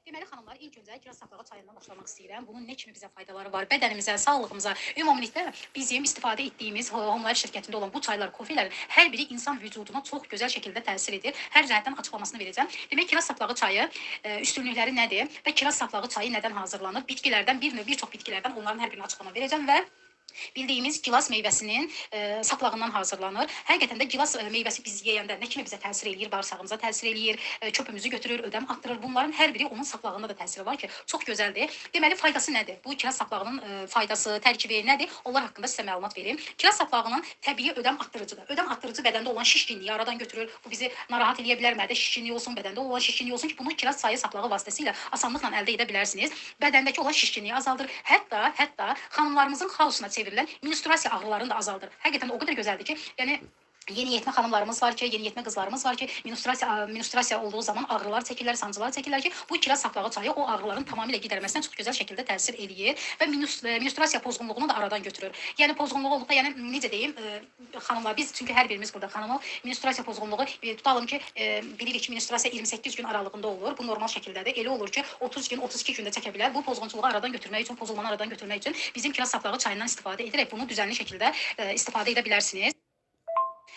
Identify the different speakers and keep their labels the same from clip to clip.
Speaker 1: Deməli xanımlar, ilk öncə kiraz saplağı çayından başlamaq istəyirəm. Bunun nə kimi bizə faydaları var? Bədənimizə, sağlığımıza, ümumilikdə bizim istifadə etdiyimiz Homelar şirkətində olan bu çaylar, kofelerin hər biri insan vücuduna çox gözəl şəkildə təsir edir. Hər cəhətdən açıqlamasını verəcəm. Demək, kiraz saplağı çayı üstünlükləri nədir və kiraz saplağı çayı nədən hazırlanır? Bitkilərdən, bir çox bitkilərdən onların hər birini açıqlama verəcəm və bildiyimiz gilas meyvəsinin saplağından hazırlanır. Həqiqətən də gilas meyvəsi biz yeyəndə nə kimi bizə təsir eləyir? Bağırsağımıza təsir eləyir, çöpümüzü götürür, ödəm atdırır. Bunların hər biri onun saplağında da təsiri var ki, çox gözəldir. Deməli, faydası nədir? Bu kiraz saplağının faydası, tərkibi nədir? Onlar haqqında sizə məlumat verim. Kiraz saplağının təbii ödəm atdırıcıdır. Ödəm atdırıcı bədəndə olan şişkinliyi aradan götürür. Bu bizi narahat eləyə bilər. Mədə şişkinliyi olsun, bədəndə olan şişkinliyi olsun ki, bunu kiraz çayı saplağı vasitəsilə asanlıqla əldə edə bilərsiniz. Bədəndəki olan şişkinliyi azaldır. Hətta xanımlarımızın xaosuna çevrilen menstruasiya ağrılarını da azaldır. Həqiqətən o qədər gözəldir ki, yəni yeniyetmə xanımlarımız var ki, yeniyetmə qızlarımız var ki, menstruasiya olduğu zaman ağrılar çəkirlər, sancılar çəkirlər ki, bu kiraz saplağı çayı o ağrıların tamamilə gidərməsinə çox gözəl şəkildə təsir eləyir və menstruasiya pozğunluğunu da aradan götürür. Yəni pozğunluğu olduqda, yəni necə deyim, xanımlar, biz çünki hər birimiz burada xanımıq, menstruasiya pozğunluğu tutalım ki, bilirik ki, menstruasiya 28 gün aralığında olur. Bu normal şəkildədir. Elə olur ki, 30 gün, 32 gündə çəkə bilər. Bu pozğunluğu aradan götürmək üçün, pozulmanı aradan götürmək üçün bizim kiraz saplağı çayından istifadə edərək bunu düzənli şəkildə istifadə edə bilərsiniz.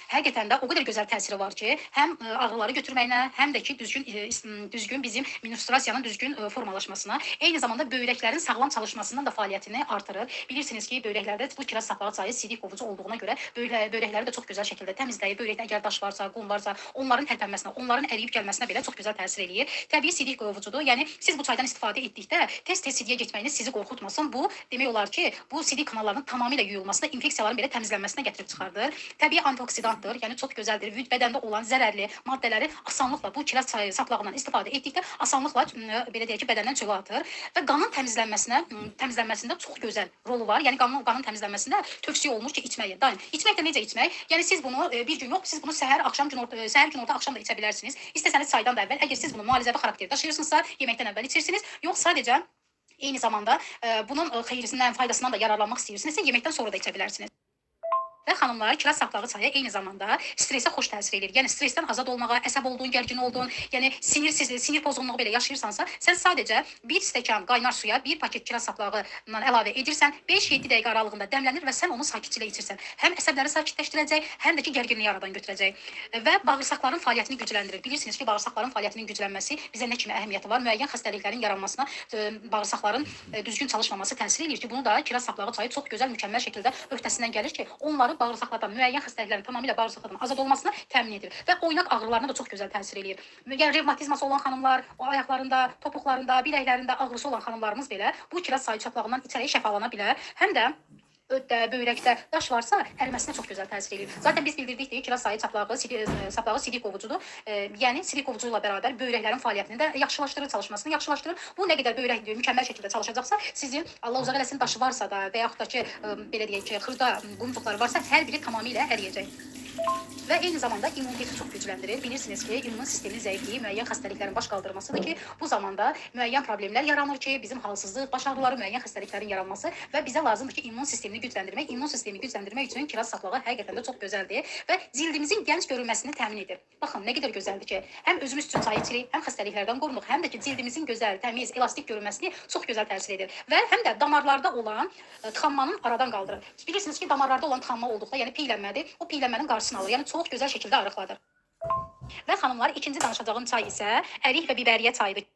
Speaker 1: Həqiqətən də o qədər gözəl təsiri var ki, həm ağrıları götürməyinə, həm də ki, düzgün bizim menstruasiyanın düzgün formalaşmasına, eyni zamanda böyrəklərin sağlam çalışmasından da fəaliyyətini artırır. Bilirsiniz ki, böyrəklərdə bu kiraz saplağı çayı sidik qovucu olduğuna görə böyrəkləri də çox gözəl şəkildə təmizləyir. Böyrəkdə əgər daş varsa, qum varsa, onların tərpənməsinə, onların əriyib gəlməsinə belə çox gözəl təsir eləyir. Təbii sidik qovucudur. Yəni siz bu çaydan istifadə etdikdə tez-tez sidiyə getməyiniz sizi qorxutmasın. Bu demək olar ki, bu sidik kanallarının tamamilə yuyulmasına, infeksiyaların belə təmizlənməsinə gətirib çıxardır. Təbii antioksidan yəni çox gözəldir. Bədəndə olan zərərli maddələri asanlıqla bu kiraz çayı saplağından istifadə etdikdə asanlıqla belə deyək ki, bədəndən çölə atır və qanın təmizlənməsində çox gözəl rolu var. Yəni qanın təmizlənməsində tövsiyə olunur ki, içməyi. Daim. İçmək də necə içmək? Yəni siz bunu bir gün yox, siz bunu səhər, günorta, axşam da içə bilərsiniz. İstəsəniz çaydan da əvvəl, əgər siz bunu müalicəvi xarakter daşıyırsınızsa, yeməkdən əvvəl içirsiniz. Yox, sadəcə eyni zamanda bunun xeyirsindən, faydasından da yararlanmaq istəyirsinizsə, yeməkdən sonra da içə bilərsiniz. Və xanımlar, kiraz saplağı çayı eyni zamanda stressə xoş təsir edir. Yəni stresdən azad olmağa, əsəb olduğun, gərgin olduğun, yəni sinir pozğunluğu belə yaşayırsansa, sən sadəcə bir stəkan qaynar suya bir paket kiraz saplağından əlavə edirsən, 5-7 dəqiqə aralığında dəmlənir və sən onu sakitçilə içirsən. Həm əsəbləri sakitləşdirəcək, həm də ki, gərginliyi aradan götürəcək və bağırsaqların fəaliyyətini gücləndirir. Bilirsiniz ki, bağırsaqların fəaliyyətinin güclənməsi bizə nə kimi əhəmiyyəti var? Müəyyən xəstəliklərin yaranmasına, bağırsaqların düzgün çalışmaması təsir edir ki, bunu da kiraz saplağı çayı çox gözəl, mükəmməl şəkildə öhdəsindən gəlir ki, onları bağırsaqlardan, müəyyən xəstəliklərin tamamilə bağırsaqlardan azad olmasına təmin edir və oynaq ağrılarına da çox gözəl təsir eləyir. Yəni revmatizması olan xanımlar, o ayaqlarında, topuqlarında, biləklərində ağrısı olan xanımlarımız belə bu kiraz çayı saplağından içərək şəfalana bilər. Həm də öddə, böyrəkdə daş varsa əriməsinə çox gözəl təsir edir. Zaten biz bildirdik ki, kiraz çayı saplağı sidik qovucudur. Yəni sidik qovucu ilə bərabər böyrəklərin fəaliyyətini də yaxşılaşdırır, çalışmasını yaxşılaşdırır. Bu nə qədər böyrək mükəmməl şəkildə çalışacaqsa, sizin Allah uzaq eləsin daşı varsa da və yaxud da ki, belə deyək ki, xırda qumcuqları varsa, hər biri tamamilə əriyəcək. Və eyni zamanda immuniteti çox gücləndirir. Bilirsiniz ki, immun sisteminin zəifliyi müəyyən xəstəliklərin baş qaldırmasıdır ki, bu zamanda müəyyən problemlər yaranır ki, bizim halsızlıq, baş ağrıları, müəyyən xəstəliklərin yaranması və bizə lazımdır ki, immun sistemini gücləndirmək. İmmun sistemini gücləndirmək üçün kiraz saplağı həqiqətən də çox gözəldir və cildimizin gənc görünməsini təmin edir. Baxın, nə qədər gözəldir ki, həm özümüz üçün çay içirik, həm xəstəliklərdən qorunuq, həm də ki, cildimizin gözəl, təmiz, elastik görünməsini çox gözəl təsir edir və həm də damarlarda olan tıxanmanın aradan qaldırır. Bilirsiniz ki, damarlarda olan tıxanma olduqda, yəni piylənmədir, o piylənmənin qarşısını alır. Yəni çox gözəl şəkildə arıqladır. Və xanımlar, ikinci danışacağım çay isə ərik və bibəriyyə çayıdır.